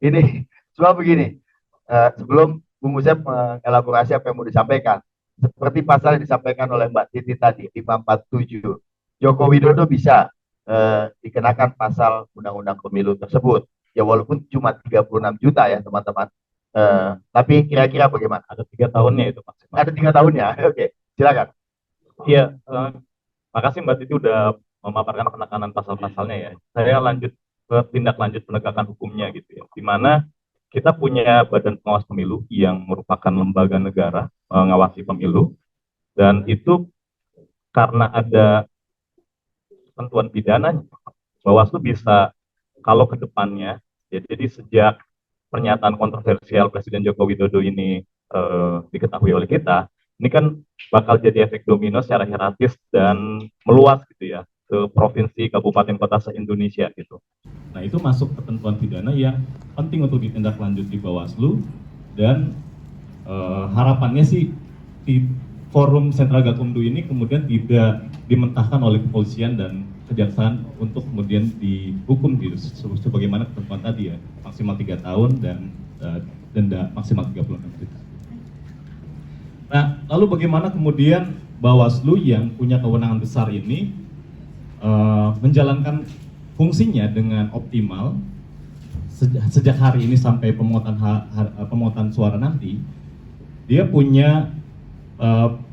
Ini cuma begini, sebelum Bung Usep mengelaborasi apa yang mau disampaikan, seperti pasal yang disampaikan oleh Mbak Titi tadi, 547, Joko Widodo bisa dikenakan pasal Undang-Undang Pemilu tersebut. Ya walaupun cuma 36 juta ya teman-teman. Tapi kira-kira bagaimana? Ada 3 tahunnya itu maksimal. Ada 3 tahunnya, oke, silakan. Iya, makasih Mbak Titi udah memaparkan penekanan pasal-pasalnya ya. Saya lanjut ke tindak lanjut penegakan hukumnya gitu ya. Di mana kita punya Badan Pengawas Pemilu yang merupakan lembaga negara mengawasi pemilu, dan itu karena ada ketentuan pidana, Bawaslu bisa kalau ke depannya, ya, jadi sejak pernyataan kontroversial Presiden Joko Widodo ini diketahui oleh kita, ini kan bakal jadi efek domino secara hierarkis dan meluas gitu ya ke provinsi, kabupaten, kota se-Indonesia gitu. Nah itu masuk ketentuan pidana yang penting untuk ditindaklanjuti di Bawaslu, dan harapannya sih di forum Sentra Gakumdu ini kemudian tidak dimentahkan oleh kepolisian dan kejaksaan untuk kemudian dihukum gitu, sebagaimana ketentuan tadi ya, maksimal 3 tahun dan denda maksimal 36 juta. Nah, lalu bagaimana kemudian Bawaslu yang punya kewenangan besar ini menjalankan fungsinya dengan optimal sejak hari ini sampai pemungutan suara nanti? Dia punya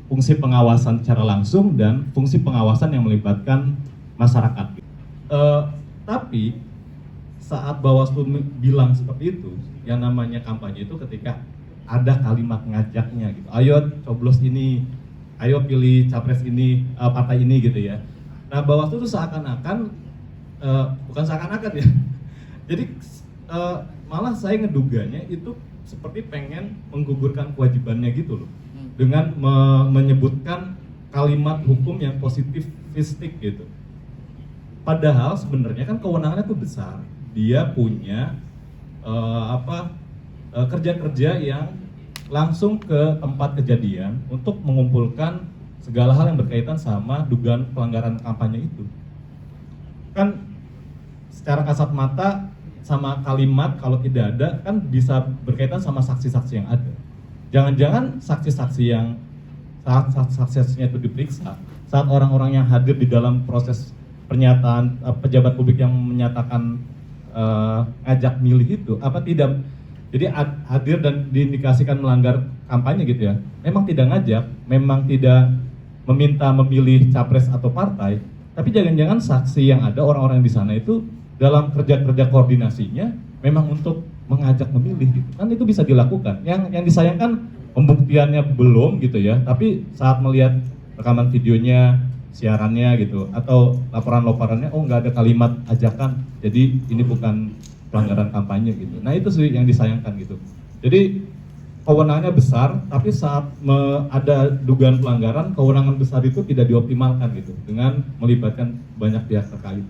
fungsi pengawasan secara langsung dan fungsi pengawasan yang melibatkan masyarakat. Tapi saat Bawaslu bilang seperti itu, yang namanya kampanye itu ketika ada kalimat ngajaknya gitu, ayo coblos ini, ayo pilih capres ini, partai ini gitu ya. Nah Bawaslu itu seakan-akan, bukan seakan-akan ya, jadi malah saya ngeduganya itu seperti pengen menggugurkan kewajibannya gitu loh, dengan menyebutkan kalimat hukum yang positifistik gitu. Padahal sebenarnya kan kewenangannya itu besar. Dia punya kerja-kerja yang langsung ke tempat kejadian untuk mengumpulkan segala hal yang berkaitan sama dugaan pelanggaran kampanye itu. Kan secara kasat mata sama kalimat kalau tidak ada kan bisa berkaitan sama saksi-saksi yang ada. Jangan-jangan saksi-saksi yang saat saksi-saksinya itu diperiksa, saat orang-orang yang hadir di dalam proses pernyataan pejabat publik yang menyatakan ngajak milih itu apa tidak, jadi hadir dan diindikasikan melanggar kampanye gitu ya, memang tidak ngajak, memang tidak meminta memilih capres atau partai, tapi jangan-jangan saksi yang ada orang-orang di sana itu dalam kerja-kerja koordinasinya memang untuk mengajak memilih gitu kan, itu bisa dilakukan. Yang disayangkan pembuktiannya belum gitu ya, tapi saat melihat rekaman videonya, siarannya gitu, atau laporan-laporannya, oh nggak ada kalimat ajakan, jadi ini bukan pelanggaran kampanye gitu. Nah itu sih yang disayangkan gitu. Jadi kewenangannya besar, tapi saat ada dugaan pelanggaran, kewenangan besar itu tidak dioptimalkan gitu, dengan melibatkan banyak pihak terkait.